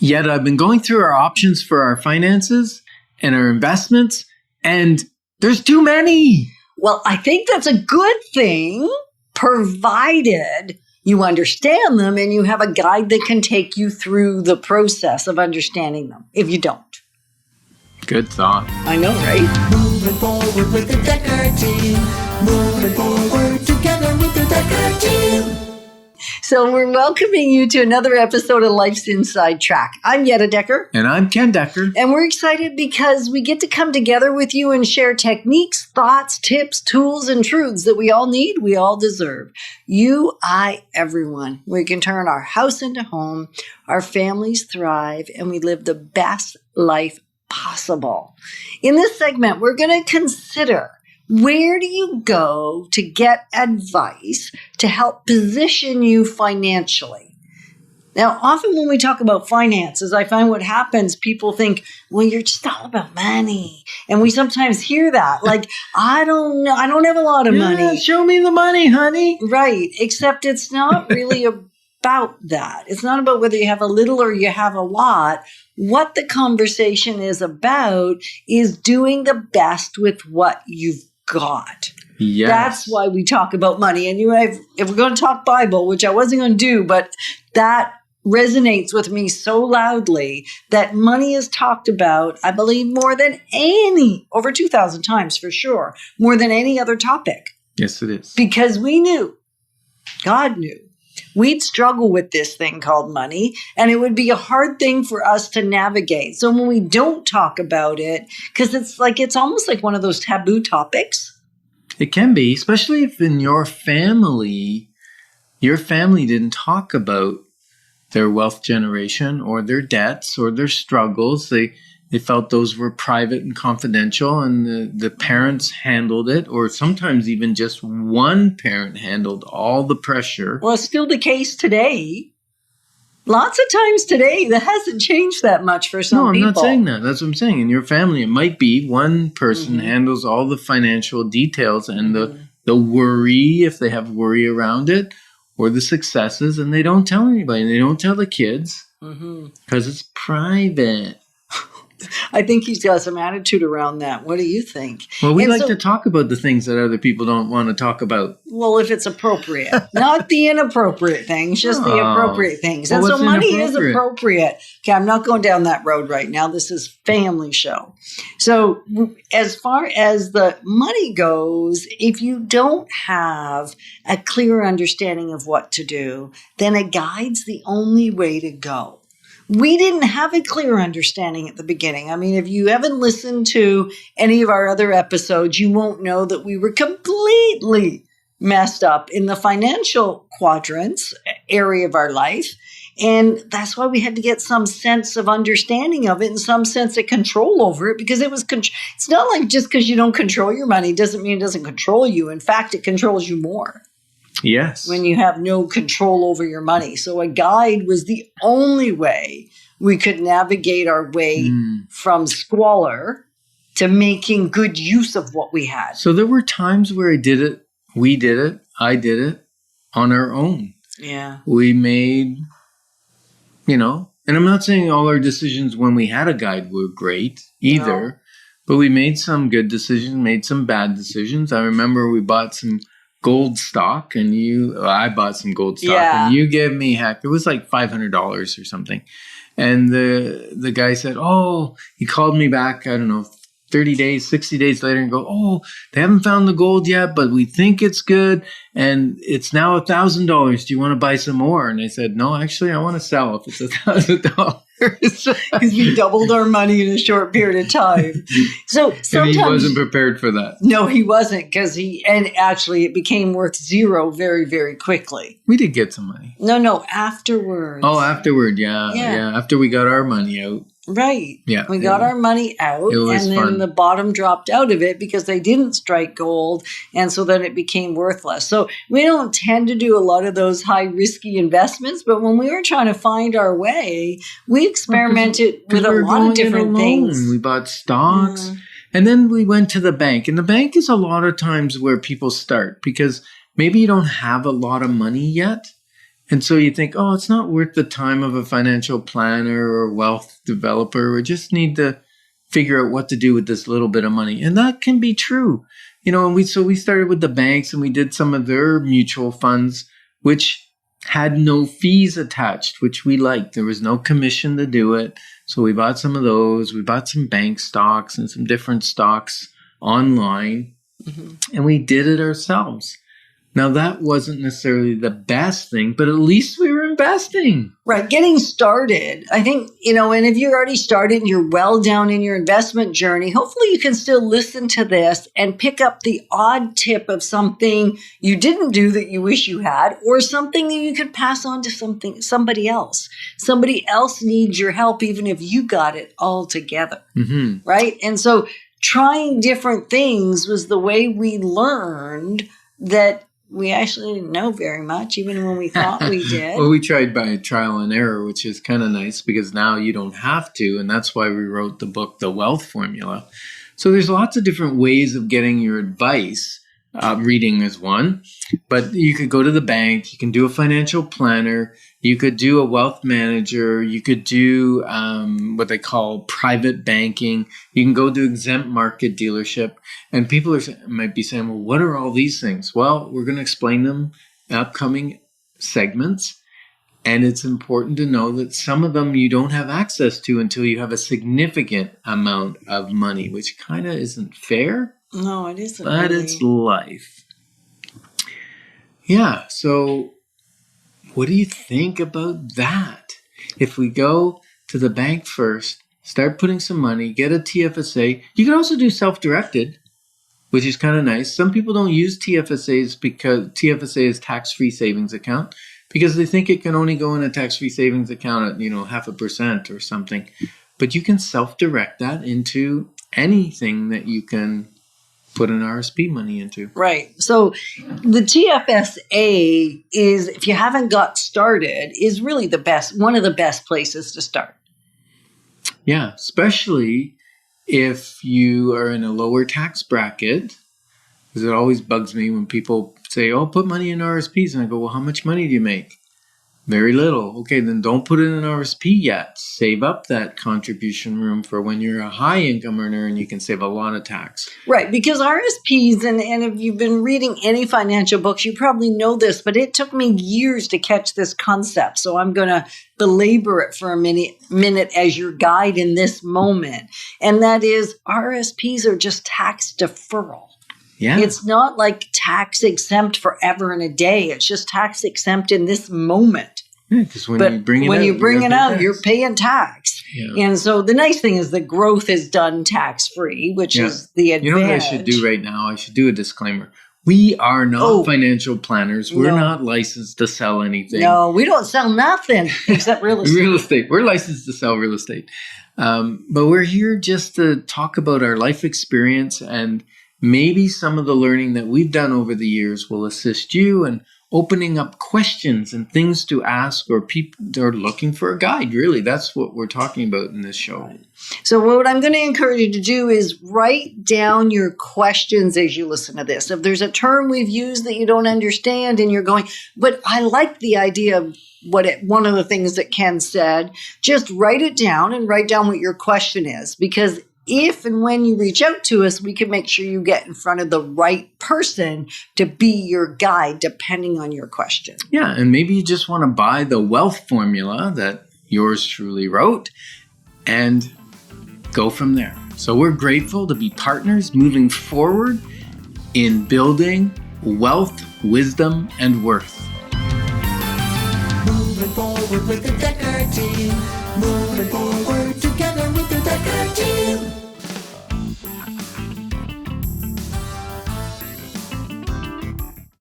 Yet I've been going through our options for our finances and our investments, and there's too many. Well, I think that's a good thing, provided you understand them and you have a guide that can take you through the process of understanding them. If you don't. Good thought. I know, right? Moving forward with the Decker team. Moving forward together with the Decker team. So we're welcoming you to another episode of Life's Inside Track. I'm Yetta Decker. And I'm Ken Decker. And we're excited because we get to come together with you and share techniques, thoughts, tips, tools, and truths that we all need, we all deserve. You, I, everyone. We can turn our house into home, our families thrive, and we live the best life possible. In this segment, we're going to consider, where do you go to get advice to help position you financially? Now, often when we talk about finances, I find what happens, people think, well, you're just all about money. And we sometimes hear that, like, I don't know, I don't have a lot of money. Show me the money, honey. Right, except it's not really about that. It's not about whether you have a little or you have a lot. What the conversation is about is doing the best with what you've got. Yes. That's why we talk about money. And if we're going to talk Bible, which I wasn't going to do, but that resonates with me so loudly that money is talked about, I believe, more than over 2,000 times for sure, more than any other topic. Yes, it is. Because we knew, God knew, we'd struggle with this thing called money, and it would be a hard thing for us to navigate. So when we don't talk about it, because it's almost like one of those taboo topics. It can be, especially if in your family didn't talk about their wealth generation or their debts or their struggles. They felt those were private and confidential, and the parents handled it, or sometimes even just one parent handled all the pressure. Well, it's still the case today. Lots of times today, that hasn't changed that much for some people. No, I'm not saying that. That's what I'm saying. In your family, it might be one person handles all the financial details and the worry, if they have worry around it, or the successes, and they don't tell anybody. They don't tell the kids because it's private. I think he's got some attitude around that. What do you think? Well, we like to talk about the things that other people don't want to talk about. Well, if it's appropriate. Not the inappropriate things, just the appropriate things. Well, and so money is appropriate. Okay, I'm not going down that road right now. This is family show. So as far as the money goes, if you don't have a clear understanding of what to do, then a guide's the only way to go. We didn't have a clear understanding at the beginning. I mean, if you haven't listened to any of our other episodes, you won't know that we were completely messed up in the financial quadrants area of our life. And that's why we had to get some sense of understanding of it and some sense of control over it, because it's not like just because you don't control your money doesn't mean it doesn't control you. In fact, it controls you more. Yes. When you have no control over your money. So a guide was the only way we could navigate our way from squalor to making good use of what we had. So there were times where I did it, I did it on our own. Yeah. We made, and I'm not saying all our decisions when we had a guide were great either, no. But we made some good decisions, made some bad decisions. I remember we bought some gold stock, and I bought some gold stock, and you gave me it was like $500 or something. And the guy said, he called me back, I don't know, 30 days, 60 days later, and go, they haven't found the gold yet, but we think it's good, and it's now $1,000. Do you want to buy some more? And I said, no, actually, I want to sell if it's $1,000. Because we doubled our money in a short period of time. So sometimes, and he wasn't prepared for that. No, he wasn't, and actually it became worth zero very, very quickly. We did get some money. No, afterwards. Oh, afterward, yeah. After we got our money out. Right. Yeah. We got our money out, and then the bottom dropped out of it because they didn't strike gold, and so then it became worthless. So we don't tend to do a lot of those high risky investments, but when we were trying to find our way, we experimented with a lot of different things. We bought stocks, and then we went to the bank. And the bank is a lot of times where people start because maybe you don't have a lot of money yet. And so you think, oh, it's not worth the time of a financial planner or wealth developer. We just need to figure out what to do with this little bit of money. And that can be true. And we started with the banks and we did some of their mutual funds, which had no fees attached, which we liked. There was no commission to do it. So we bought some of those. We bought some bank stocks and some different stocks online. And we did it ourselves. Now, that wasn't necessarily the best thing, but at least we were investing. Right. Getting started. I think, and if you're already started and you're well down in your investment journey, hopefully you can still listen to this and pick up the odd tip of something you didn't do that you wish you had, or something that you could pass on to somebody else. Somebody else needs your help, even if you got it all together. Right. And so trying different things was the way we learned that we actually didn't know very much, even when we thought we did. Well, we tried by trial and error, which is kind of nice because now you don't have to. And that's why we wrote the book, The Wealth Formula. So there's lots of different ways of getting your advice. Reading is one, but you could go to the bank. You can do a financial planner. You could do a wealth manager. You could do what they call private banking. You can go to exempt market dealership. And people might be saying, well, what are all these things? Well, we're going to explain them in upcoming segments. And it's important to know that some of them you don't have access to until you have a significant amount of money, which kind of isn't fair. No, it isn't. But really. It's life. Yeah, so what do you think about that? If we go to the bank first, start putting some money, get a TFSA. You can also do self-directed, which is kind of nice. Some people don't use TFSAs because TFSA is tax-free savings account because they think it can only go in a tax-free savings account at 0.5% or something. But you can self-direct that into anything that you can put an RSP money into. Right. So the TFSA is, if you haven't got started, is really one of the best places to start. Yeah, especially if you are in a lower tax bracket, because it always bugs me when people say, oh, put money in RSPs. And I go, well, how much money do you make? Very little. Okay, then don't put it in an RSP yet. Save up that contribution room for when you're a high income earner and you can save a lot of tax. Right, because RSPs, and if you've been reading any financial books, you probably know this, but it took me years to catch this concept. So I'm going to belabor it for a minute as your guide in this moment. And that is, RSPs are just tax deferral. Yeah. It's not like tax exempt forever and a day. It's just tax exempt in this moment. Yeah, because when you bring it out, you're paying tax. Yeah. And so the nice thing is the growth is done tax-free, which is the advantage. You know what I should do right now? I should do a disclaimer. We are not financial planners. We're not licensed to sell anything. No, we don't sell nothing except real estate. Real estate. We're licensed to sell real estate. But we're here just to talk about our life experience, and maybe some of the learning that we've done over the years will assist you in opening up questions and things to ask, or people are looking for a guide. Really, that's what we're talking about in this show. Right. So what I'm going to encourage you to do is write down your questions as you listen to this. If there's a term we've used that you don't understand and you're going, but I like the idea of one of the things that Ken said, just write it down and write down what your question is, because if and when you reach out to us, we can make sure you get in front of the right person to be your guide, depending on your question. Yeah, and maybe you just want to buy the wealth formula that yours truly wrote and go from there. So we're grateful to be partners moving forward in building wealth, wisdom, and worth. Moving forward with the Decker team. Moving forward together with the Decker team.